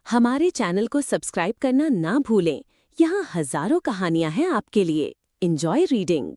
हमारे चैनल को सब्सक्राइब करना ना भूलें। यहाँ हजारों कहानियां हैं आपके लिए। Enjoy reading.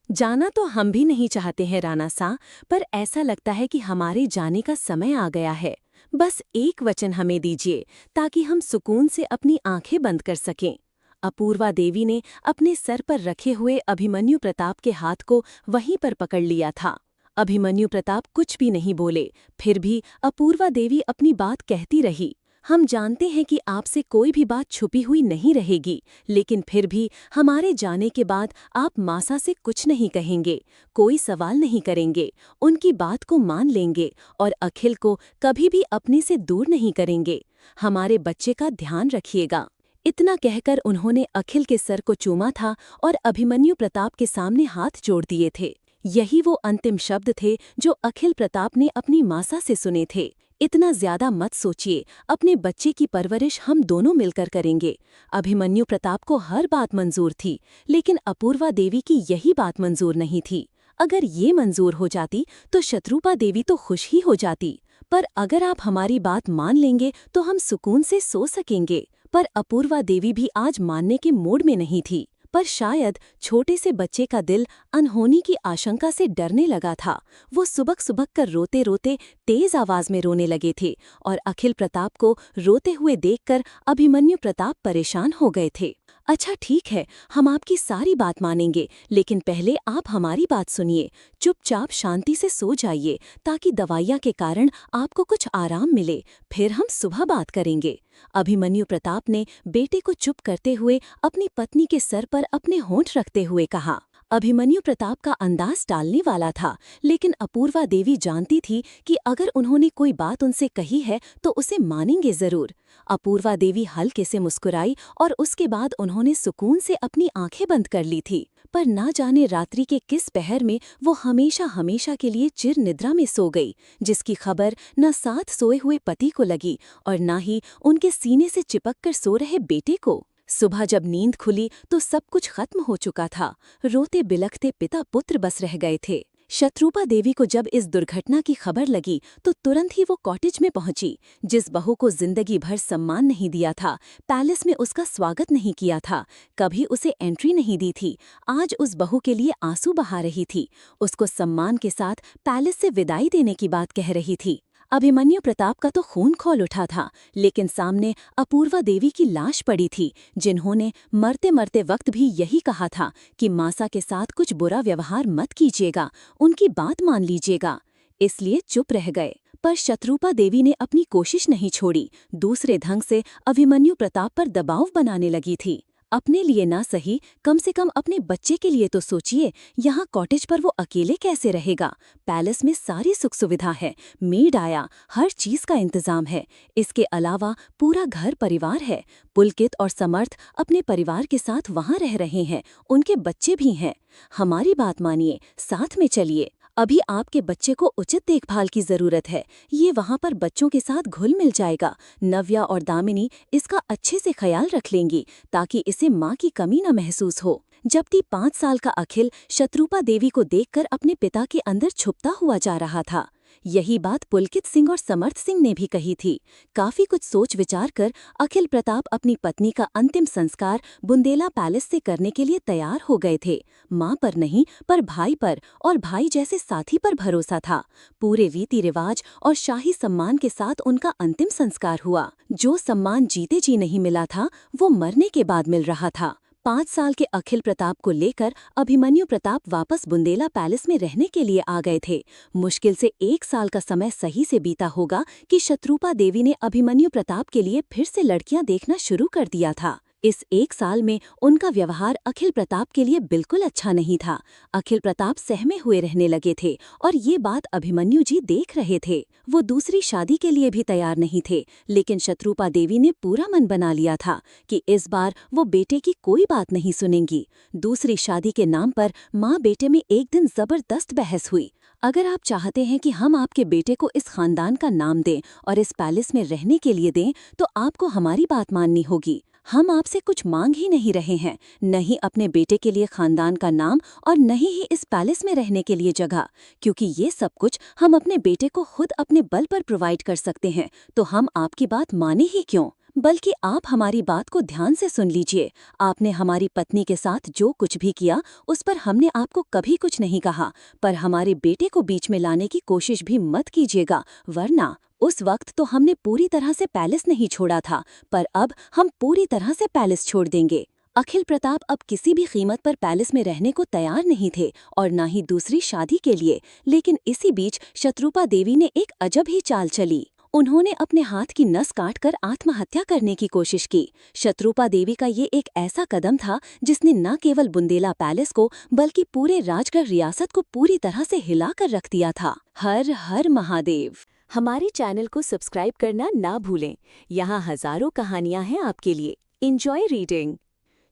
जाना तो हम भी नहीं चाहते हैं राना सा, पर ऐसा लगता है कि हमारे जाने का समय आ गया है। बस एक वचन हमें दीजिए ताकि हम सुकून से अपनी आंखें बंद कर सकें। अपूर्वा देवी ने अपने सर पर रखे हुए अभिमन्यु प्रताप के हाथ को वहीं पर पकड़ लिया था। अभिमन्यु प्रताप कुछ भी नहीं बोले, फिर भी अपूर्वा देवी अपनी बात कहती रही। हम जानते हैं कि आपसे कोई भी बात छुपी हुई नहीं रहेगी, लेकिन फिर भी हमारे जाने के बाद आप मासा से कुछ नहीं कहेंगे, कोई सवाल नहीं करेंगे, उनकी बात को मान लेंगे और अखिल को कभी भी अपने से दूर नहीं करेंगे। हमारे बच्चे का ध्यान रखिएगा। इतना कहकर उन्होंने अखिल के सर को चूमा था और अभिमन्यु प्रताप के सामने हाथ जोड़ दिए थे। यही वो अंतिम शब्द थे जो अखिल प्रताप ने अपनी मासा से सुने थे। इतना ज्यादा मत सोचिए, अपने बच्चे की परवरिश हम दोनों मिलकर करेंगे। अभिमन्यु प्रताप को हर बात मंजूर थी, लेकिन अपूर्वा देवी की यही बात मंजूर नहीं थी। अगर ये मंजूर हो जाती तो शत्रुपा देवी तो खुश ही हो जाती। पर अगर आप हमारी बात मान लेंगे तो हम सुकून से सो सकेंगे। पर अपूर्वा देवी भी आज मानने के मूड में नहीं थी। पर शायद छोटे से बच्चे का दिल अनहोनी की आशंका से डरने लगा था। वो सुबक सुबक कर रोते रोते तेज आवाज में रोने लगे थे और अखिल प्रताप को रोते हुए देखकर अभिमन्यु प्रताप परेशान हो गए थे। अच्छा ठीक है, हम आपकी सारी बात मानेंगे, लेकिन पहले आप हमारी बात सुनिए। चुपचाप शांति से सो जाइए ताकि दवाइयाँ के कारण आपको कुछ आराम मिले, फिर हम सुबह बात करेंगे। अभिमन्यु प्रताप ने बेटे को चुप करते हुए अपनी पत्नी के सर पर अपने होंठ रखते हुए कहा। अभिमन्यु प्रताप का अंदाज टालने वाला था, लेकिन अपूर्वा देवी जानती थी कि अगर उन्होंने कोई बात उनसे कही है तो उसे मानेंगे जरूर। अपूर्वा देवी हल्के से मुस्कुराई और उसके बाद उन्होंने सुकून से अपनी आंखें बंद कर ली थी। पर ना जाने रात्रि के किस पहर में वो हमेशा हमेशा के लिए चिर निद्रा में सो गई, जिसकी खबर न साथ सोए हुए पति को लगी और न ही उनके सीने से चिपक कर सो रहे बेटे को। सुबह जब नींद खुली तो सब कुछ खत्म हो चुका था। रोते बिलखते पिता पुत्र बस रह गए थे। शत्रुपा देवी को जब इस दुर्घटना की खबर लगी तो तुरंत ही वो कॉटेज में पहुंची। जिस बहू को जिंदगी भर सम्मान नहीं दिया था, पैलेस में उसका स्वागत नहीं किया था, कभी उसे एंट्री नहीं दी थी, आज उस बहू के लिए आंसू बहा रही थी, उसको सम्मान के साथ पैलेस से विदाई देने की बात कह रही थी। अभिमन्यु प्रताप का तो खून खौल उठा था, लेकिन सामने अपूर्वा देवी की लाश पड़ी थी, जिन्होंने मरते मरते वक्त भी यही कहा था कि मासा के साथ कुछ बुरा व्यवहार मत कीजिएगा, उनकी बात मान लीजिएगा। इसलिए चुप रह गए। पर शत्रुपा देवी ने अपनी कोशिश नहीं छोड़ी, दूसरे ढंग से अभिमन्यु प्रताप पर दबाव बनाने लगी थी। अपने लिए ना सही, कम से कम अपने बच्चे के लिए तो सोचिए। यहाँ कॉटेज पर वो अकेले कैसे रहेगा? पैलेस में सारी सुख सुविधा है, मेड आया, हर चीज का इंतजाम है। इसके अलावा पूरा घर परिवार है। पुलकित और समर्थ अपने परिवार के साथ वहाँ रह रहे हैं, उनके बच्चे भी हैं। हमारी बात मानिए, साथ में चलिए। अभी आपके बच्चे को उचित देखभाल की जरूरत है। ये वहाँ पर बच्चों के साथ घुल मिल जाएगा। नव्या और दामिनी इसका अच्छे से ख्याल रख लेंगी ताकि इसे माँ की कमी न महसूस हो। जबकि 5 साल का अखिल शत्रुपा देवी को देखकर अपने पिता के अंदर छुपता हुआ जा रहा था। यही बात पुलकित सिंह और समर्थ सिंह ने भी कही थी। काफी कुछ सोच विचार कर अखिल प्रताप अपनी पत्नी का अंतिम संस्कार बुंदेला पैलेस से करने के लिए तैयार हो गए थे। माँ पर नहीं, पर भाई पर और भाई जैसे साथी पर भरोसा था। पूरे रीति रिवाज और शाही सम्मान के साथ उनका अंतिम संस्कार हुआ। जो सम्मान जीते जी नहीं मिला था, वो मरने के बाद मिल रहा था। 5 साल के अखिल प्रताप को लेकर अभिमन्यु प्रताप वापस बुंदेला पैलेस में रहने के लिए आ गए थे। मुश्किल से 1 साल का समय सही से बीता होगा कि शत्रुपा देवी ने अभिमन्यु प्रताप के लिए फिर से लड़कियां देखना शुरू कर दिया था। इस 1 साल में उनका व्यवहार अखिल प्रताप के लिए बिल्कुल अच्छा नहीं था। अखिल प्रताप सहमे हुए रहने लगे थे और ये बात अभिमन्यु जी देख रहे थे। वो दूसरी शादी के लिए भी तैयार नहीं थे, लेकिन शत्रुपा देवी ने पूरा मन बना लिया था कि इस बार वो बेटे की कोई बात नहीं सुनेंगी। दूसरी शादी के नाम पर माँ बेटे में एक दिन जबरदस्त बहस हुई। अगर आप चाहते हैं कि हम आपके बेटे को इस खानदान का नाम दें और इस पैलेस में रहने के लिए दें, तो आपको हमारी बात माननी होगी। हम आपसे कुछ मांग ही नहीं रहे हैं, न ही अपने बेटे के लिए खानदान का नाम और न ही इस पैलेस में रहने के लिए जगह, क्योंकि ये सब कुछ हम अपने बेटे को खुद अपने बल पर प्रोवाइड कर सकते हैं, तो हम आपकी बात माने ही क्यों। बल्कि आप हमारी बात को ध्यान से सुन लीजिए। आपने हमारी पत्नी के साथ जो कुछ भी किया उस पर हमने आपको कभी कुछ नहीं कहा, पर हमारे बेटे को बीच में लाने की कोशिश भी मत कीजिएगा, वरना उस वक्त तो हमने पूरी तरह से पैलेस नहीं छोड़ा था, पर अब हम पूरी तरह से पैलेस छोड़ देंगे। अखिल प्रताप अब किसी भी कीमत पर पैलेस में रहने को तैयार नहीं थे और न ही दूसरी शादी के लिए। लेकिन इसी बीच शत्रुपा देवी ने एक अजब ही चाल चली। उन्होंने अपने हाथ की नस काटकर आत्महत्या करने की कोशिश की। शत्रुपा देवी का ये एक ऐसा कदम था जिसने न केवल बुंदेला पैलेस को बल्कि पूरे राजगढ़ रियासत को पूरी तरह से हिला कर रख दिया था। हर हर महादेव। हमारे चैनल को सब्सक्राइब करना ना भूलें। यहाँ हजारों कहानियाँ हैं आपके लिए। Enjoy reading.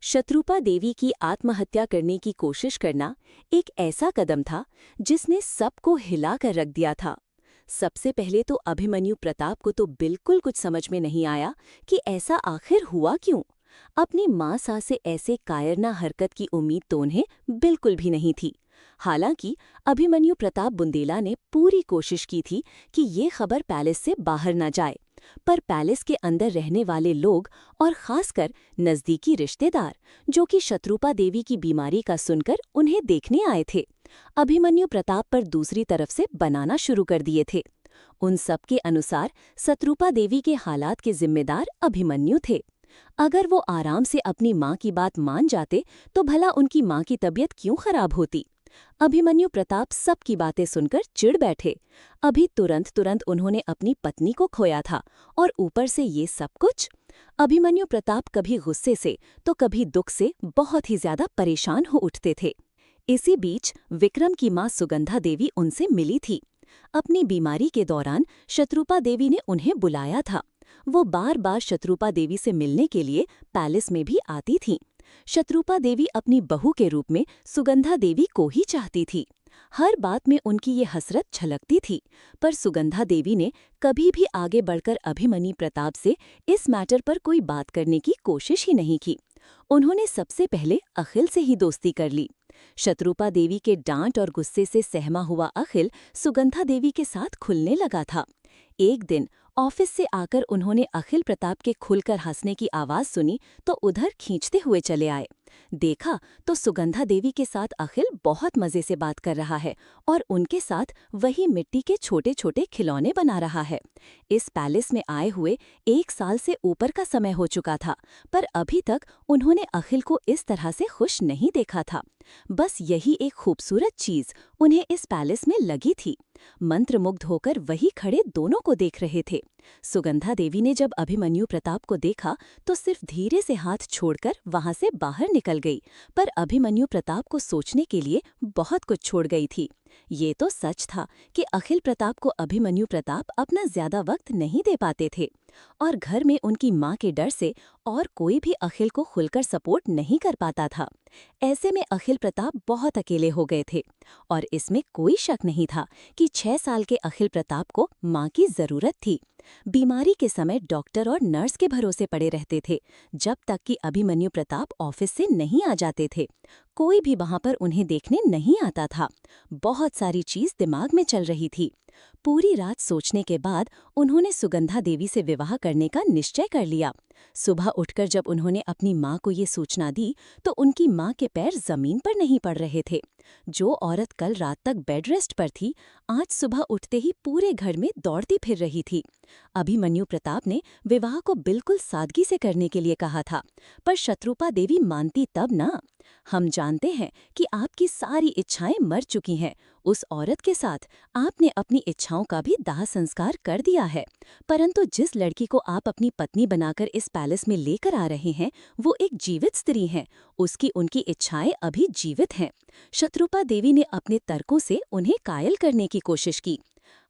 शत्रुपा देवी की आत्महत्या करने की कोशिश करना एक ऐसा कदम था जिसने सबको हिला कर रख दिया था। सबसे पहले तो अभिमन्यु प्रताप को तो बिल्कुल कुछ समझ में नहीं आया कि ऐसा आखिर हुआ क्यों। अपनी माँ सा से ऐसे कायरना हरकत की उम्मीद तो उन्हें बिल्कुल भी नहीं थी। हालांकि अभिमन्यु प्रताप बुंदेला ने पूरी कोशिश की थी कि ये खबर पैलेस से बाहर न जाए, पर पैलेस के अंदर रहने वाले लोग और खासकर नजदीकी रिश्तेदार, जो कि शत्रुपा देवी की बीमारी का सुनकर उन्हें देखने आए थे, अभिमन्यु प्रताप पर दूसरी तरफ से बनाना शुरू कर दिए थे। उन सब के अनुसार शत्रुपा देवी के हालात के जिम्मेदार अभिमन्यु थे। अगर वो आराम से अपनी माँ की बात मान जाते तो भला उनकी माँ की तबीयत क्यों खराब होती। अभिमन्यु प्रताप सबकी बातें सुनकर चिढ़ बैठे। अभी तुरंत उन्होंने अपनी पत्नी को खोया था और ऊपर से ये सब कुछ। अभिमन्यु प्रताप कभी गुस्से से तो कभी दुख से बहुत ही ज्यादा परेशान हो उठते थे। इसी बीच विक्रम की माँ सुगंधा देवी उनसे मिली थी। अपनी बीमारी के दौरान शत्रुपा देवी ने उन्हें बुलाया था। वो बार बार शत्रुपा देवी से मिलने के लिए पैलेस में भी आती थीं। शत्रुपा देवी अपनी बहू के रूप में सुगंधा देवी को ही चाहती थी। हर बात में उनकी ये हसरत झलकती थी, पर सुगंधा देवी ने कभी भी आगे बढ़कर अभिमन्यु प्रताप से इस मैटर पर कोई बात करने की कोशिश ही नहीं की। उन्होंने सबसे पहले अखिल से ही दोस्ती कर ली। शत्रुपा देवी के डांट और गुस्से से सहमा हुआ अखिल सुगंधा देवी के साथ खुलने लगा था। एक दिन ऑफिस से आकर उन्होंने अखिल प्रताप के खुलकर हंसने की आवाज सुनी तो उधर खींचते हुए चले आए। देखा तो सुगंधा देवी के साथ अखिल बहुत मजे से बात कर रहा है और उनके साथ वही मिट्टी के छोटे छोटे खिलौने बना रहा है। इस पैलेस में आए हुए 1 साल से ऊपर का समय हो चुका था, पर अभी तक उन्होंने अखिल को इस तरह से खुश नहीं देखा था। बस यही एक खूबसूरत चीज उन्हें इस पैलेस में लगी थी। मंत्रमुग्ध होकर वही खड़े दोनों को देख रहे थे। सुगंधा देवी ने जब अभिमन्यु प्रताप को देखा तो सिर्फ धीरे से हाथ छोड़कर वहां से बाहर निकल गई, पर अभिमन्यु प्रताप को सोचने के लिए बहुत कुछ छोड़ गई थी। ये तो सच था कि अखिल प्रताप को अभिमन्यु प्रताप अपना ज्यादा वक्त नहीं दे पाते थे और घर में उनकी माँ के डर से और कोई भी अखिल को खुलकर सपोर्ट नहीं कर पाता था। ऐसे में अखिल प्रताप बहुत अकेले हो गए थे और इसमें कोई शक नहीं था कि 6 साल के अखिल प्रताप को माँ की जरूरत थी। बीमारी के समय डॉक्टर और नर्स के भरोसे पड़े रहते थे, जब तक कि अभिमन्यु प्रताप ऑफिस से नहीं आ जाते थे। कोई भी वहां पर उन्हें देखने नहीं आता था। बहुत सारी चीज दिमाग में चल रही थी। पूरी रात सोचने के बाद उन्होंने सुगंधा देवी से विवाह करने का निश्चय कर लिया। सुबह उठकर जब उन्होंने अपनी माँ को ये सूचना दी तो उनकी माँ के पैर जमीन पर नहीं पड़ रहे थे। जो औरत कल रात तक बेड रेस्ट पर थी, आज सुबह उठते ही पूरे घर में दौड़ती फिर रही थी। अभिमन्यु प्रताप ने विवाह को बिल्कुल सादगी से करने के लिए कहा था, पर शत्रुपा देवी मानती तब ना। हम जानते हैं कि आपकी सारी इच्छाएं मर चुकी हैं। उस औरत के साथ आपने अपनी इच्छाओं का भी दाह संस्कार कर दिया है, परंतु जिस लड़की को आप अपनी पत्नी बनाकर इस पैलेस में लेकर आ रहे हैं वो एक जीवित स्त्री है। उसकी उनकी इच्छाएं अभी जीवित हैं। शत्रुपा देवी ने अपने तर्कों से उन्हें कायल करने की कोशिश की।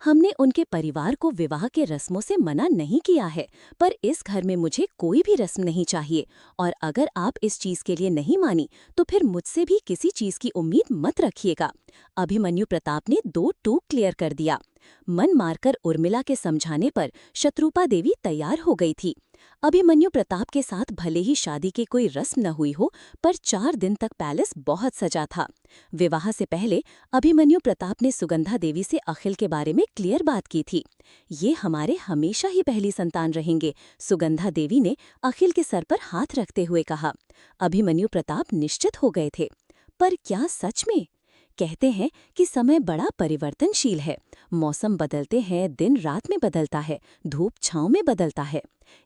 हमने उनके परिवार को विवाह के रस्मों से मना नहीं किया है, पर इस घर में मुझे कोई भी रस्म नहीं चाहिए और अगर आप इस चीज के लिए नहीं मानी तो फिर मुझसे भी किसी चीज की उम्मीद मत रखिएगा। अभिमन्यु प्रताप ने 2 टूक क्लियर कर दिया। मन मारकर उर्मिला के समझाने पर शत्रुपा देवी तैयार हो गई थी। अभिमन्यु प्रताप के साथ भले ही शादी की कोई रस्म न हुई हो, पर 4 दिन तक पैलेस बहुत सजा था। विवाह से पहले अभिमन्यु प्रताप ने सुगंधा देवी से अखिल के बारे में क्लियर बात की थी। ये हमारे हमेशा ही पहली संतान रहेंगे, सुगंधा देवी ने अखिल के सर पर हाथ रखते हुए कहा। अभिमन्यु प्रताप निश्चित हो गए थे। पर क्या सच में? कहते हैं कि समय बड़ा परिवर्तनशील है। मौसम बदलते हैं, दिन रात में बदलता है, धूप छांव में बदलता है।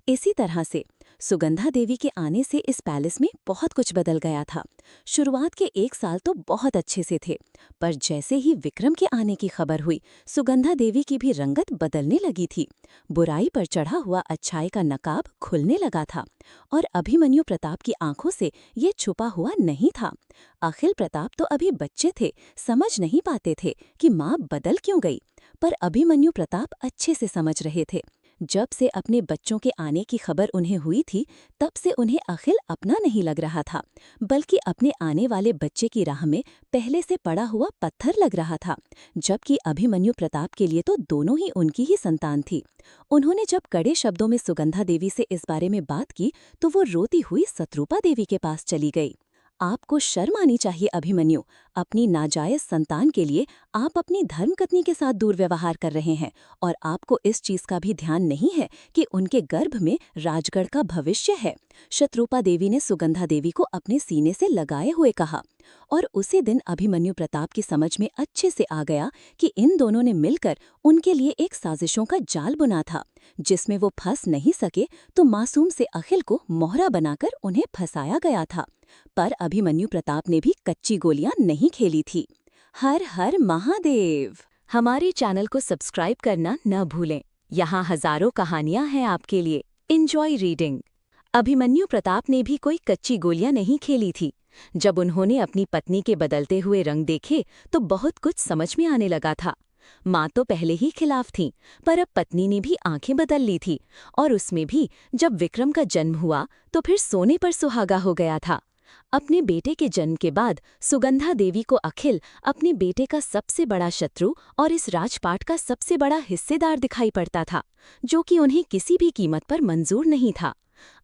इसी तरह से सुगंधा देवी के आने से इस पैलेस में बहुत कुछ बदल गया था। शुरुआत के 1 साल तो बहुत अच्छे से थे, पर जैसे ही विक्रम के आने की खबर हुई, सुगंधा देवी की भी रंगत बदलने लगी थी। बुराई पर चढ़ा हुआ अच्छाई का नकाब खुलने लगा था और अभिमन्यु प्रताप की आंखों से ये छुपा हुआ नहीं था। अखिल प्रताप तो अभी बच्चे थे, समझ नहीं पाते थे कि माँ बदल क्यों गई, पर अभिमन्यु प्रताप अच्छे से समझ रहे थे। जब से अपने बच्चों के आने की खबर उन्हें हुई थी, तब से उन्हें अखिल अपना नहीं लग रहा था, बल्कि अपने आने वाले बच्चे की राह में पहले से पड़ा हुआ पत्थर लग रहा था। जबकि अभिमन्यु प्रताप के लिए तो दोनों ही उनकी ही संतान थी। उन्होंने जब कड़े शब्दों में सुगंधा देवी से इस बारे में बात की, तो वो रोती हुई शत्रुपा देवी के पास चली गई। आपको शर्म आनी चाहिए अभिमन्यु, अपनी नाजायज संतान के लिए आप अपनी धर्मपत्नी के साथ दुर्व्यवहार कर रहे हैं, और आपको इस चीज का भी ध्यान नहीं है कि उनके गर्भ में राजगढ़ का भविष्य है। शत्रुपा देवी ने सुगंधा देवी को अपने सीने से लगाए हुए कहा। और उसी दिन अभिमन्यु प्रताप की समझ में अच्छे से आ गया कि इन दोनों ने मिलकर उनके लिए एक साजिशों का जाल बुना था, जिसमें वो फंस नहीं सके तो मासूम से अखिल को मोहरा बनाकर उन्हें फंसाया गया था। पर अभिमन्यु प्रताप ने भी कच्ची गोलियां नहीं खेली थी। हर हर महादेव। हमारे चैनल को सब्सक्राइब करना न भूलें। यहाँ हजारों कहानियां हैं आपके लिए। Enjoy reading. अभिमन्यु प्रताप ने भी कोई कच्ची गोलियां नहीं खेली थी। जब उन्होंने अपनी पत्नी के बदलते हुए रंग देखे तो बहुत कुछ समझ में आने लगा था। माँ तो पहले ही खिलाफ थी, पर अब पत्नी ने भी आंखें बदल ली थी, और उसमें भी जब विक्रम का जन्म हुआ तो फिर सोने पर सुहागा हो गया था। अपने बेटे के जन्म के बाद सुगंधा देवी को अखिल अपने बेटे का सबसे बड़ा शत्रु और इस राजपाट का सबसे बड़ा हिस्सेदार दिखाई पड़ता था, जो कि उन्हें किसी भी कीमत पर मंजूर नहीं था।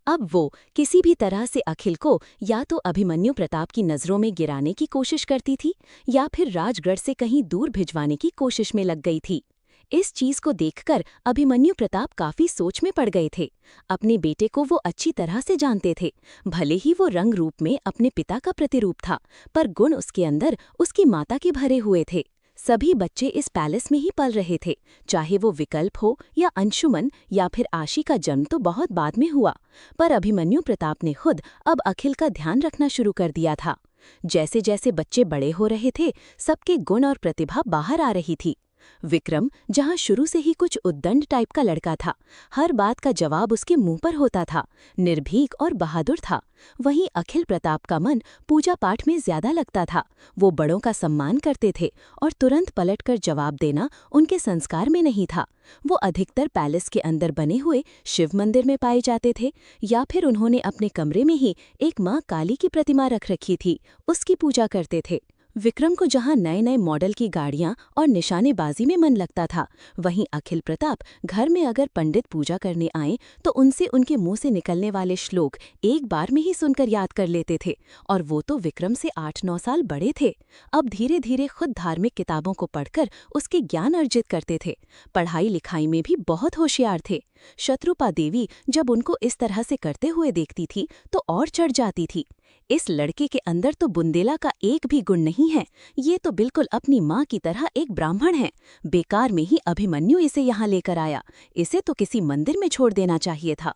अब वो किसी भी तरह से अखिल को या तो अभिमन्यु प्रताप की नज़रों में गिराने की कोशिश करती थी, या फिर राजगढ़ से कहीं दूर भिजवाने की कोशिश में लग गई थी। इस चीज को देखकर अभिमन्यु प्रताप काफी सोच में पड़ गए थे। अपने बेटे को वो अच्छी तरह से जानते थे। भले ही वो रंग रूप में अपने पिता का प्रतिरूप था, पर गुण उसके अंदर उसकी माता के भरे हुए थे। सभी बच्चे इस पैलेस में ही पल रहे थे, चाहे वो विकल्प हो या अंशुमन या फिर आशी का जन्म तो बहुत बाद में हुआ। पर अभिमन्यु प्रताप ने खुद अब अखिल का ध्यान रखना शुरू कर दिया था। जैसे जैसे बच्चे बड़े हो रहे थे, सबके गुण और प्रतिभा बाहर आ रही थी। विक्रम, जहां शुरू से ही कुछ उद्दंड टाइप का लड़का था, हर बात का जवाब उसके मुंह पर होता था, निर्भीक और बहादुर था। वहीं अखिल प्रताप का मन पूजा पाठ में ज्यादा लगता था। वो बड़ों का सम्मान करते थे और तुरंत पलटकर जवाब देना उनके संस्कार में नहीं था। वो अधिकतर पैलेस के अंदर बने हुए शिव मंदिर में पाए जाते थे, या फिर उन्होंने अपने कमरे में ही एक माँ काली की प्रतिमा रख रखी थी, उसकी पूजा करते थे। विक्रम को जहां नए नए मॉडल की गाड़ियां और निशानेबाजी में मन लगता था, वहीं अखिल प्रताप घर में अगर पंडित पूजा करने आए तो उनसे उनके मुंह से निकलने वाले श्लोक एक बार में ही सुनकर याद कर लेते थे। और वो तो विक्रम से 8-9 साल बड़े थे। अब धीरे धीरे खुद धार्मिक किताबों को पढ़कर उसके ज्ञान अर्जित करते थे। पढ़ाई लिखाई में भी बहुत होशियार थे। शत्रुपा देवी जब उनको इस तरह से करते हुए देखती थी तो और चढ़ जाती थी। इस लड़के के अंदर तो बुंदेला का एक भी गुण नहीं है, ये तो बिल्कुल अपनी माँ की तरह एक ब्राह्मण है। बेकार में ही अभिमन्यु इसे यहाँ लेकर आया, इसे तो किसी मंदिर में छोड़ देना चाहिए था।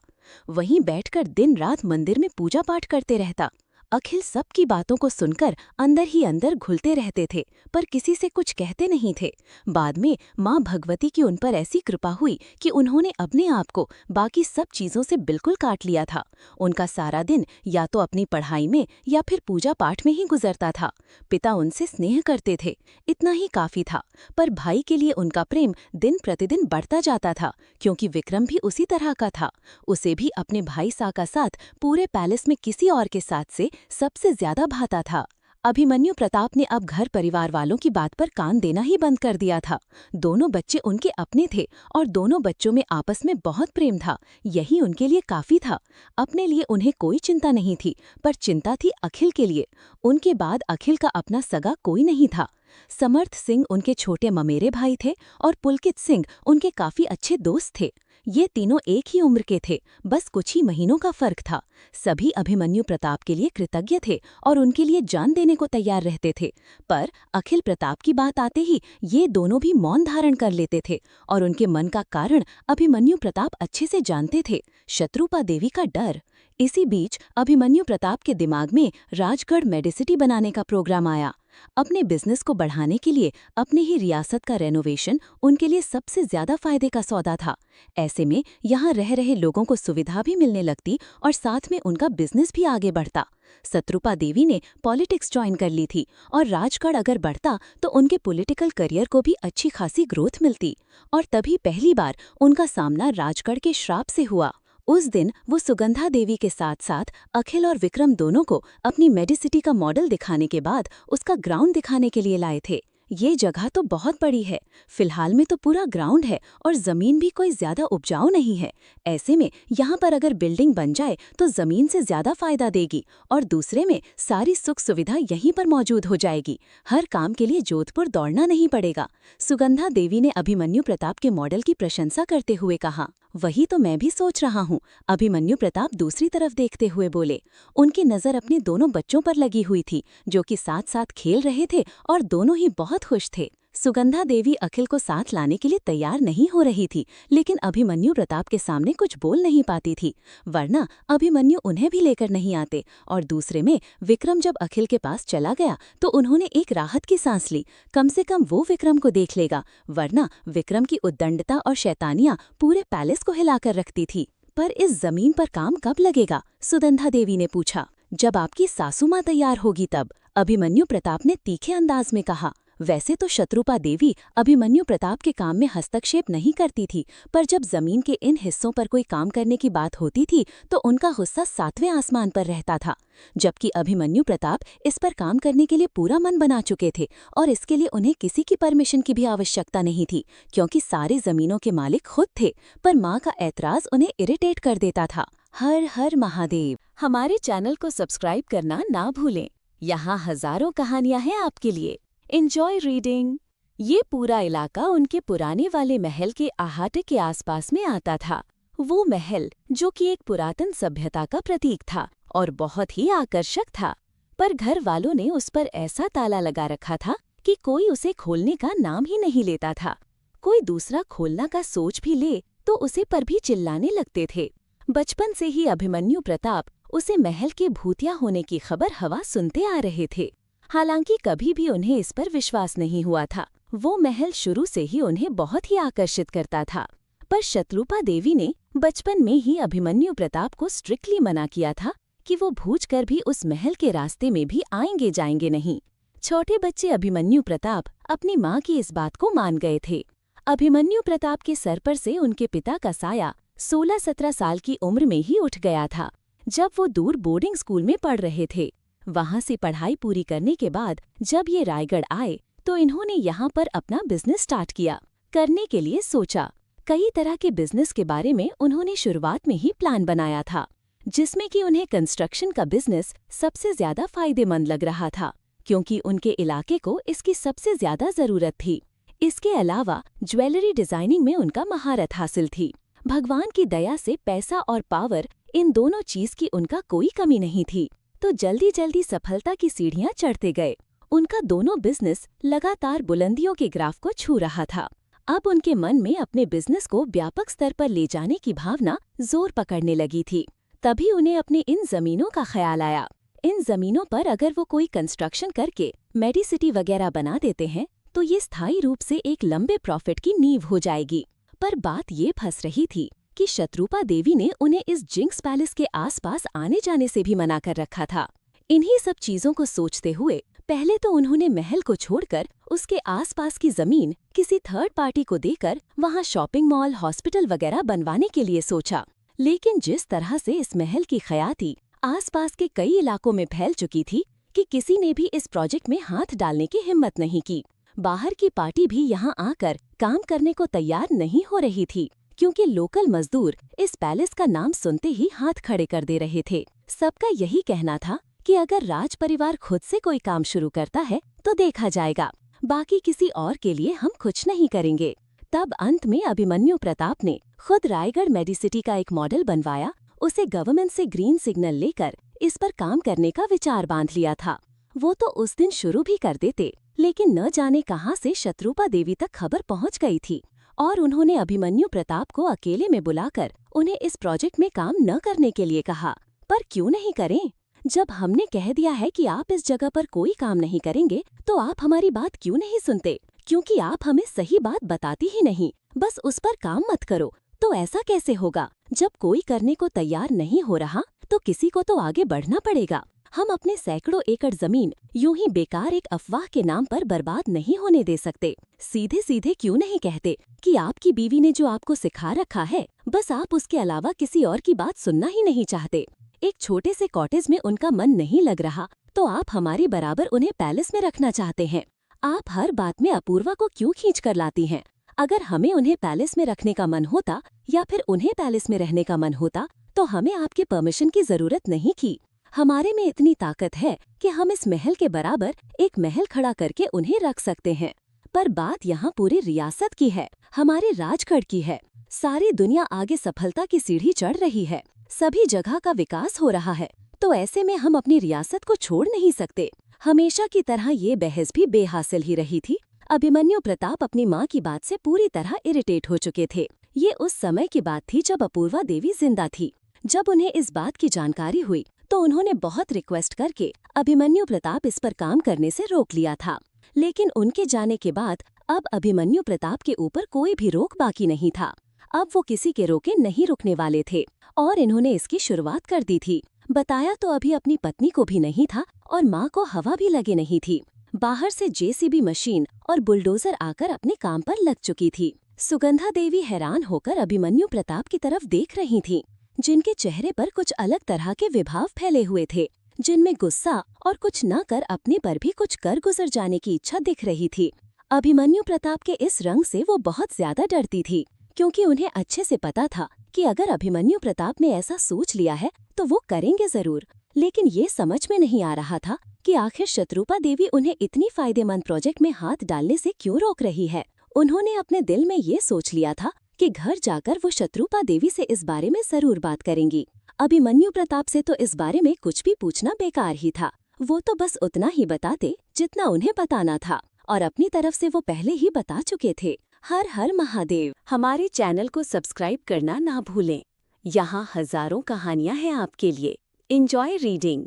वहीं बैठकर दिन रात मंदिर में पूजा पाठ करते रहता। अखिल सबकी बातों को सुनकर अंदर ही अंदर घुलते रहते थे, पर किसी से कुछ कहते नहीं थे। बाद में माँ भगवती की उन पर ऐसी कृपा हुई कि उन्होंने अपने आप को बाकी सब चीजों से बिल्कुल काट लिया था। उनका सारा दिन या तो अपनी पढ़ाई में या फिर पूजा पाठ में ही गुजरता था। पिता उनसे स्नेह करते थे, इतना ही काफी था। पर भाई के लिए उनका प्रेम दिन प्रतिदिन बढ़ता जाता था, क्योंकि विक्रम भी उसी तरह का था। उसे भी अपने भाई सा का साथ पूरे पैलेस में किसी और के साथ से सबसे ज्यादा भाता था। अभिमन्यु प्रताप ने अब घर परिवार वालों की बात पर कान देना ही बंद कर दिया था। दोनों बच्चे उनके अपने थे और दोनों बच्चों में आपस में बहुत प्रेम था। यही उनके लिए काफी था। अपने लिए उन्हें कोई चिंता नहीं थी, पर चिंता थी अखिल के लिए। उनके बाद अखिल का अपना सगा कोई नहीं था। समर्थ सिंह उनके छोटे ममेरे भाई थे और पुलकित सिंह उनके काफी अच्छे दोस्त थे। ये तीनों एक ही उम्र के थे, बस कुछ ही महीनों का फर्क था। सभी अभिमन्यु प्रताप के लिए कृतज्ञ थे और उनके लिए जान देने को तैयार रहते थे। पर अखिल प्रताप की बात आते ही ये दोनों भी मौन धारण कर लेते थे और उनके मन का कारण अभिमन्यु प्रताप अच्छे से जानते थे, शत्रुपा देवी का डर। इसी बीच अभिमन्यु प्रताप के दिमाग में राजगढ़ मेडिसिटी बनाने का प्रोग्राम आया। अपने बिजनेस को बढ़ाने के लिए अपने ही रियासत का रेनोवेशन उनके लिए सबसे ज्यादा फायदे का सौदा था। ऐसे में यहाँ रह रहे लोगों को सुविधा भी मिलने लगती और साथ में उनका बिजनेस भी आगे बढ़ता। शत्रुपा देवी ने पॉलिटिक्स ज्वाइन कर ली थी और राजगढ़ अगर बढ़ता तो उनके पॉलिटिकल करियर को भी अच्छी खासी ग्रोथ मिलती। और तभी पहली बार उनका सामना राजगढ़ के श्राप से हुआ। उस दिन वो सुगंधा देवी के साथ साथ अखिल और विक्रम दोनों को अपनी मेडिसिटी का मॉडल दिखाने के बाद उसका ग्राउंड दिखाने के लिए लाए थे। ये जगह तो बहुत बड़ी है, फिलहाल में तो पूरा ग्राउंड है और जमीन भी कोई ज्यादा उपजाऊ नहीं है। ऐसे में यहाँ पर अगर बिल्डिंग बन जाए तो जमीन से ज्यादा फायदा देगी और दूसरे में सारी सुख सुविधा यहीं पर मौजूद हो जाएगी। हर काम के लिए जोधपुर दौड़ना नहीं पड़ेगा। सुगंधा देवी ने अभिमन्यु प्रताप के मॉडल की प्रशंसा करते हुए कहा, वही तो मैं भी सोच रहा हूँ। अभिमन्यु प्रताप दूसरी तरफ देखते हुए बोले। उनकी नजर अपने दोनों बच्चों पर लगी हुई थी, जो कि साथ साथ खेल रहे थे और दोनों ही बहुत खुश थे। सुगंधा देवी अखिल को साथ लाने के लिए तैयार नहीं हो रही थी, लेकिन अभिमन्यु प्रताप के सामने कुछ बोल नहीं पाती थी, वरना अभिमन्यु उन्हें भी लेकर नहीं आते। और दूसरे में विक्रम जब अखिल के पास चला गया तो उन्होंने एक राहत की सांस ली। कम से कम वो विक्रम को देख लेगा, वरना विक्रम की उद्दंडता और शैतानियां पूरे पैलेस को हिलाकर रखती थी। पर इस जमीन पर काम कब लगेगा? सुगंधा देवी ने पूछा। जब आपकी सासू माँ तैयार होगी तब, अभिमन्यु प्रताप ने तीखे अंदाज में कहा। वैसे तो शत्रुपा देवी अभिमन्यु प्रताप के काम में हस्तक्षेप नहीं करती थी, पर जब जमीन के इन हिस्सों पर कोई काम करने की बात होती थी तो उनका गुस्सा 7वें आसमान पर रहता था। जबकि अभिमन्यु प्रताप इस पर काम करने के लिए पूरा मन बना चुके थे और इसके लिए उन्हें किसी की परमिशन की भी आवश्यकता नहीं थी, क्योंकि सारे जमीनों के मालिक खुद थे। पर माँ का ऐतराज उन्हें इरिटेट कर देता था। हर हर महादेव। हमारे चैनल को सब्सक्राइब करना ना भूलें। यहाँ हजारों कहानियां हैं आपके लिए। Enjoy reading. ये पूरा इलाका उनके पुराने वाले महल के अहाते के आसपास में आता था। वो महल जो कि एक पुरातन सभ्यता का प्रतीक था और बहुत ही आकर्षक था, पर घर वालों ने उस पर ऐसा ताला लगा रखा था कि कोई उसे खोलने का नाम ही नहीं लेता था। कोई दूसरा खोलना का सोच भी ले तो उसे पर भी चिल्लाने लगते थे। बचपन से ही अभिमन्यु प्रताप उसे महल के भूतिया होने की खबर हवा सुनते आ रहे थे। हालांकि कभी भी उन्हें इस पर विश्वास नहीं हुआ था। वो महल शुरू से ही उन्हें बहुत ही आकर्षित करता था। पर शत्रुपा देवी ने बचपन में ही अभिमन्यु प्रताप को स्ट्रिक्टली मना किया था कि वो भूलकर भी उस महल के रास्ते में भी आएंगे जाएंगे नहीं। छोटे बच्चे अभिमन्यु प्रताप अपनी माँ की इस बात को मान गए थे। अभिमन्यु प्रताप के सर पर से उनके पिता का साया 16-17 साल की उम्र में ही उठ गया था, जब वो दूर बोर्डिंग स्कूल में पढ़ रहे थे। वहाँ से पढ़ाई पूरी करने के बाद जब ये रायगढ़ आए तो इन्होंने यहाँ पर अपना बिजनेस स्टार्ट किया। करने के लिए सोचा। कई तरह के बिजनेस के बारे में उन्होंने शुरुआत में ही प्लान बनाया था, जिसमें कि उन्हें कंस्ट्रक्शन का बिजनेस सबसे ज्यादा फायदेमंद लग रहा था, क्योंकि उनके इलाके को इसकी सबसे ज्यादा जरूरत थी। इसके अलावा ज्वेलरी डिजाइनिंग में उनका महारत हासिल थी। भगवान की दया से पैसा और पावर, इन दोनों चीज की उनका कोई कमी नहीं थी, तो जल्दी जल्दी सफलता की सीढ़ियां चढ़ते गए। उनका दोनों बिजनेस लगातार बुलंदियों के ग्राफ को छू रहा था। अब उनके मन में अपने बिजनेस को व्यापक स्तर पर ले जाने की भावना जोर पकड़ने लगी थी। तभी उन्हें अपने इन जमीनों का ख्याल आया। इन जमीनों पर अगर वो कोई कंस्ट्रक्शन करके मेडिसिटी वगैरह बना देते हैं तो ये स्थायी रूप से एक लंबे प्रॉफिट की नींव हो जाएगी। पर बात ये फंस रही थी कि शत्रुपा देवी ने उन्हें इस जिंक्स पैलेस के आसपास आने जाने से भी मना कर रखा था। इन्हीं सब चीजों को सोचते हुए पहले तो उन्होंने महल को छोड़कर उसके आसपास की जमीन किसी थर्ड पार्टी को देकर वहां शॉपिंग मॉल, हॉस्पिटल वगैरह बनवाने के लिए सोचा। लेकिन जिस तरह से इस महल की ख्याति आसपास के कई इलाकों में फैल चुकी थी, कि किसी ने भी इस प्रोजेक्ट में हाथ डालने की हिम्मत नहीं की। बाहर की पार्टी भी यहाँ आकर काम करने को तैयार नहीं हो रही थी, क्योंकि लोकल मजदूर इस पैलेस का नाम सुनते ही हाथ खड़े कर दे रहे थे। सबका यही कहना था कि अगर राज परिवार खुद से कोई काम शुरू करता है तो देखा जाएगा, बाकी किसी और के लिए हम कुछ नहीं करेंगे। तब अंत में अभिमन्यु प्रताप ने खुद रायगढ़ मेडिसिटी का एक मॉडल बनवाया, उसे गवर्नमेंट से ग्रीन सिग्नल लेकर इस पर काम करने का विचार बांध लिया था। वो तो उस दिन शुरू भी कर देते, लेकिन न जाने कहां से शत्रुपा देवी तक खबर पहुंच गई थी और उन्होंने अभिमन्यु प्रताप को अकेले में बुलाकर उन्हें इस प्रोजेक्ट में काम न करने के लिए कहा। पर क्यों नहीं करें? जब हमने कह दिया है कि आप इस जगह पर कोई काम नहीं करेंगे, तो आप हमारी बात क्यों नहीं सुनते? क्योंकि आप हमें सही बात बताती ही नहीं, बस उस पर काम मत करो। तो ऐसा कैसे होगा? जब कोई करने को तैयार नहीं हो रहा तो किसी को तो आगे बढ़ना पड़ेगा। हम अपने सैकड़ों एकड़ जमीन यूं ही बेकार एक अफवाह के नाम पर बर्बाद नहीं होने दे सकते। सीधे सीधे क्यों नहीं कहते कि आपकी बीवी ने जो आपको सिखा रखा है, बस आप उसके अलावा किसी और की बात सुनना ही नहीं चाहते। एक छोटे से कॉटेज में उनका मन नहीं लग रहा तो आप हमारे बराबर उन्हें पैलेस में रखना चाहते हैं। आप हर बात में अपूर्वा को क्यों खींच कर लाती हैं? अगर हमें उन्हें पैलेस में रखने का मन होता या फिर उन्हें पैलेस में रहने का मन होता तो हमें आपके परमिशन की जरूरत नहीं की। हमारे में इतनी ताकत है कि हम इस महल के बराबर एक महल खड़ा करके उन्हें रख सकते हैं। पर बात यहाँ पूरी रियासत की है, हमारे राजगढ़ की है। सारी दुनिया आगे सफलता की सीढ़ी चढ़ रही है, सभी जगह का विकास हो रहा है, तो ऐसे में हम अपनी रियासत को छोड़ नहीं सकते। हमेशा की तरह ये बहस भी बेहासिल ही रही थी। अभिमन्यु प्रताप अपनी माँ की बात से पूरी तरह इरिटेट हो चुके थे। ये उस समय की बात थी जब अपूर्वा देवी जिंदा थी। जब उन्हें इस बात की जानकारी हुई तो उन्होंने बहुत रिक्वेस्ट करके अभिमन्यु प्रताप इस पर काम करने से रोक लिया था, लेकिन उनके जाने के बाद अब अभिमन्यु प्रताप के ऊपर कोई भी रोक बाकी नहीं था। अब वो किसी के रोके नहीं रुकने वाले थे और इन्होंने इसकी शुरुआत कर दी थी। बताया तो अभी अपनी पत्नी को भी नहीं था और माँ को हवा भी लगी नहीं थी। बाहर से जेसीबी मशीन और बुलडोजर आकर अपने काम पर लग चुकी थी। सुगंधा देवी हैरान होकर अभिमन्यु प्रताप की तरफ देख रही थीं, जिनके चेहरे पर कुछ अलग तरह के विभाव फैले हुए थे, जिनमें गुस्सा और कुछ न कर अपने पर भी कुछ कर गुजर जाने की इच्छा दिख रही थी। अभिमन्यु प्रताप के इस रंग से वो बहुत ज्यादा डरती थी, क्योंकि उन्हें अच्छे से पता था कि अगर अभिमन्यु प्रताप ने ऐसा सोच लिया है तो वो करेंगे जरूर। लेकिन ये समझ में नहीं आ रहा था कि आखिर शत्रुपा देवी उन्हें इतनी फायदेमंद प्रोजेक्ट में हाथ डालने से क्यों रोक रही है। उन्होंने अपने दिल में ये सोच लिया था कि घर जाकर वो शत्रुपा देवी से इस बारे में जरूर बात करेंगी। अभिमन्यु प्रताप से तो इस बारे में कुछ भी पूछना बेकार ही था। वो तो बस उतना ही बताते जितना उन्हें बताना था, और अपनी तरफ से वो पहले ही बता चुके थे। हर हर महादेव। हमारे चैनल को सब्सक्राइब करना ना भूलें। यहाँ हजारों कहानियाँ हैं आपके लिए। Enjoy reading.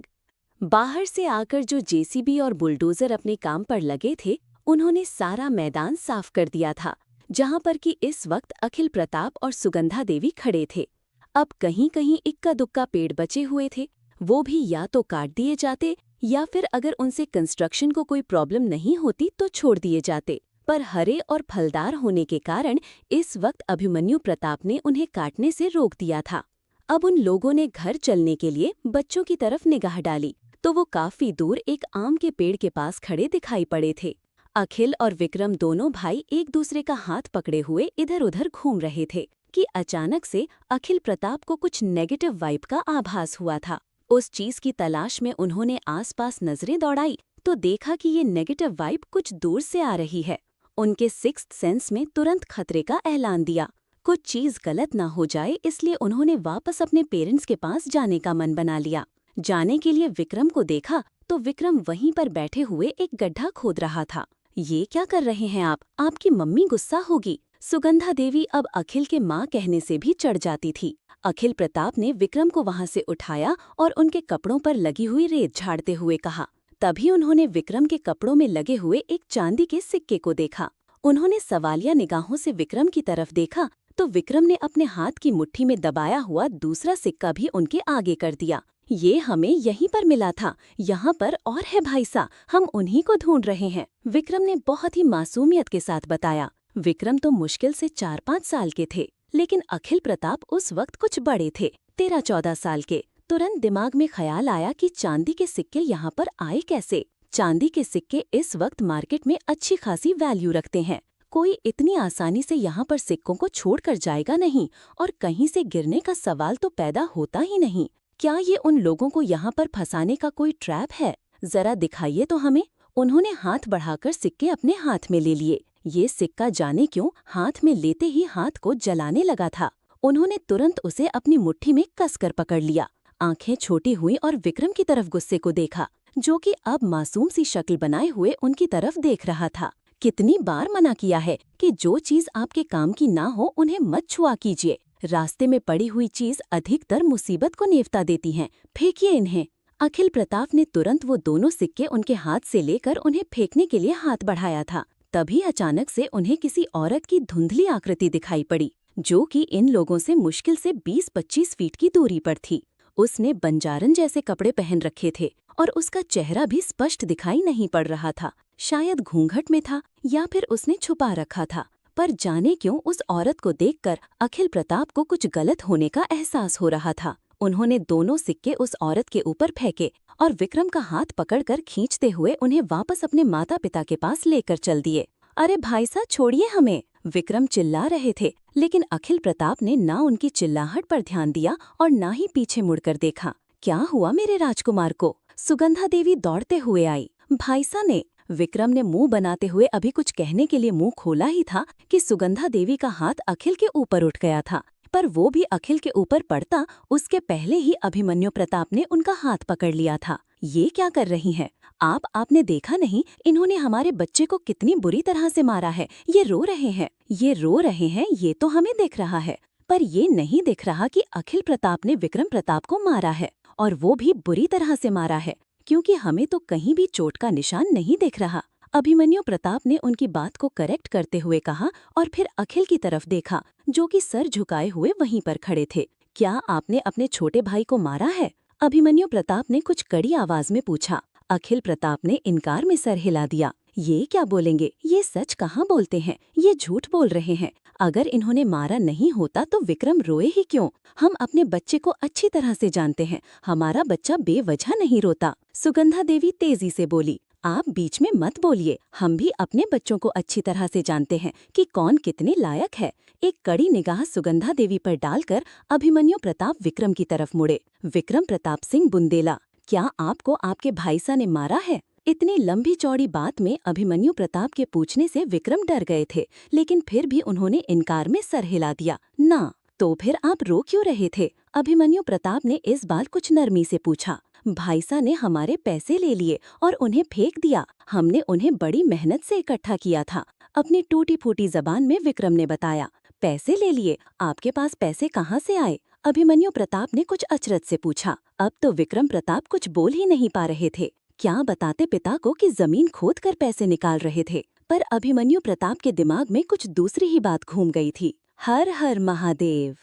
बाहर से आकर जो जेसीबी और बुलडोजर अपने काम पर लगे थे, उन्होंने सारा मैदान साफ कर दिया था, जहाँ पर कि इस वक्त अखिल प्रताप और सुगंधा देवी खड़े थे। अब कहीं कहीं इक्का दुक्का पेड़ बचे हुए थे, वो भी या तो काट दिए जाते या फिर अगर उनसे कंस्ट्रक्शन को कोई प्रॉब्लम नहीं होती तो छोड़ दिए जाते। पर हरे और फलदार होने के कारण इस वक्त अभिमन्यु प्रताप ने उन्हें काटने से रोक दिया था। अब उन लोगों ने घर चलने के लिए बच्चों की तरफ निगाह डाली तो वो काफी दूर एक आम के पेड़ के पास खड़े दिखाई पड़े थे। अखिल और विक्रम दोनों भाई एक दूसरे का हाथ पकड़े हुए इधर उधर घूम रहे थे कि अचानक से अखिल प्रताप को कुछ नेगेटिव वाइब का आभास हुआ था। उस चीज की तलाश में उन्होंने आसपास नजरें दौड़ाई तो देखा कि ये नेगेटिव वाइब कुछ दूर से आ रही है। उनके सिक्स्थ सेंस में तुरंत खतरे का ऐलान दिया। कुछ चीज गलत ना हो जाए इसलिए उन्होंने वापस अपने पेरेंट्स के पास जाने का मन बना लिया। जाने के लिए विक्रम को देखा तो विक्रम वहीं पर बैठे हुए एक गड्ढा खोद रहा था। ये क्या कर रहे हैं आप? आपकी मम्मी गुस्सा होगी। सुगंधा देवी अब अखिल के माँ कहने से भी चढ़ जाती थी। अखिल प्रताप ने विक्रम को वहां से उठाया और उनके कपड़ों पर लगी हुई रेत झाड़ते हुए कहा। तभी उन्होंने विक्रम के कपड़ों में लगे हुए एक चांदी के सिक्के को देखा। उन्होंने सवालिया निगाहों से विक्रम की तरफ देखा तो विक्रम ने अपने हाथ की मुट्ठी में दबाया हुआ दूसरा सिक्का भी उनके आगे कर दिया। ये हमें यहीं पर मिला था, यहाँ पर और है भाई सा, हम उन्हीं को ढूंढ रहे हैं, विक्रम ने बहुत ही मासूमियत के साथ बताया। विक्रम तो मुश्किल से 4-5 साल के थे, लेकिन अखिल प्रताप उस वक्त कुछ बड़े थे, 13-14 साल के। तुरंत दिमाग में ख्याल आया कि चांदी के सिक्के यहाँ पर आए कैसे। चांदी के सिक्के इस वक्त मार्केट में अच्छी खासी वैल्यू रखते हैं। कोई इतनी आसानी से यहाँ पर सिक्कों को छोड़कर जाएगा नहीं और कहीं से गिरने का सवाल तो पैदा होता ही नहीं। क्या ये उन लोगों को यहाँ पर फंसाने का कोई ट्रैप है? जरा दिखाइए तो हमें। उन्होंने हाथ बढ़ाकर सिक्के अपने हाथ में ले लिए। ये सिक्का जाने क्यों हाथ में लेते ही हाथ को जलाने लगा था। उन्होंने तुरंत उसे अपनी मुट्ठी में कसकर पकड़ लिया। आंखें छोटी हुई और विक्रम की तरफ गुस्से को देखा, जो कि अब मासूम सी शक्ल बनाए हुए उनकी तरफ देख रहा था। कितनी बार मना किया है कि जो चीज आपके काम की ना हो उन्हें मत छुआ कीजिए। रास्ते में पड़ी हुई चीज अधिकतर मुसीबत को नेवता देती हैं। फेंकिए इन्हें। अखिल प्रताप ने तुरंत वो दोनों सिक्के उनके हाथ से लेकर उन्हें फेंकने के लिए हाथ बढ़ाया था। तभी अचानक से उन्हें किसी औरत की धुंधली आकृति दिखाई पड़ी, जो कि इन लोगों से मुश्किल से 20-25 फीट की दूरी पर थी। उसने बंजारन जैसे कपड़े पहन रखे थे और उसका चेहरा भी स्पष्ट दिखाई नहीं पड़ रहा था। शायद घूंघट में था या फिर उसने छुपा रखा था, पर जाने क्यों उस औरत को देखकर अखिल प्रताप को कुछ गलत होने का एहसास हो रहा था। उन्होंने दोनों सिक्के उस औरत के ऊपर फेंके और विक्रम का हाथ पकड़कर खींचते हुए उन्हें वापस अपने माता पिता के पास लेकर चल दिए। अरे भाई साहब, छोड़िए हमें, विक्रम चिल्ला रहे थे, लेकिन अखिल प्रताप ने ना उनकी चिल्लाहट पर ध्यान दिया और ना ही पीछे मुड़कर देखा। क्या हुआ मेरे राजकुमार को? सुगंधा देवी दौड़ते हुए आई। भाईसा ने, विक्रम ने मुंह बनाते हुए अभी कुछ कहने के लिए मुंह खोला ही था कि सुगंधा देवी का हाथ अखिल के ऊपर उठ गया था, पर वो भी अखिल के ऊपर पड़ता उसके पहले ही अभिमन्यु प्रताप ने उनका हाथ पकड़ लिया था। ये क्या कर रही हैं? आपने देखा नहीं इन्होंने हमारे बच्चे को कितनी बुरी तरह से मारा है। ये रो रहे हैं, ये तो हमें दिख रहा है, पर ये नहीं दिख रहा कि अखिल प्रताप ने विक्रम प्रताप को मारा है, और वो भी बुरी तरह से मारा है, क्योंकि हमें तो कहीं भी चोट का निशान नहीं दिख रहा। अभिमन्यु प्रताप ने उनकी बात को करेक्ट करते हुए कहा और फिर अखिल की तरफ देखा, जो कि सर झुकाए हुए वहीं पर खड़े थे। क्या आपने अपने छोटे भाई को मारा है? अभिमन्यु प्रताप ने कुछ कड़ी आवाज में पूछा। अखिल प्रताप ने इनकार में सर हिला दिया। ये क्या बोलेंगे? ये सच कहाँ बोलते हैं, ये झूठ बोल रहे हैं। अगर इन्होंने मारा नहीं होता तो विक्रम रोए ही क्यों? हम अपने बच्चे को अच्छी तरह से जानते हैं, हमारा बच्चा बेवजह नहीं रोता। सुगंधा देवी तेजी से बोली। आप बीच में मत बोलिए, हम भी अपने बच्चों को अच्छी तरह से जानते हैं कि कौन कितने लायक है। एक कड़ी निगाह सुगंधा देवी पर डालकर अभिमन्यु प्रताप विक्रम की तरफ मुड़े। विक्रम प्रताप सिंह बुंदेला, क्या आपको आपके भाईसा ने मारा है? इतनी लंबी चौड़ी बात में अभिमन्यु प्रताप के पूछने से विक्रम डर गए थे, लेकिन फिर भी उन्होंने इनकार में सर हिला दिया। ना, तो फिर आप रो क्यों रहे थे? अभिमन्यु प्रताप ने इस बार कुछ नरमी से पूछा। भाईसा ने हमारे पैसे ले लिए और उन्हें फेंक दिया। हमने उन्हें बड़ी मेहनत से इकट्ठा किया था, अपनी टूटी फूटी जबान में विक्रम ने बताया। पैसे ले लिए? आपके पास पैसे कहाँ से आए? अभिमन्यु प्रताप ने कुछ अचरज से पूछा। अब तो विक्रम प्रताप कुछ बोल ही नहीं पा रहे थे। क्या बताते पिता को कि जमीन खोद कर पैसे निकाल रहे थे, पर अभिमन्यु प्रताप के दिमाग में कुछ दूसरी ही बात घूम गई थी। हर हर महादेव।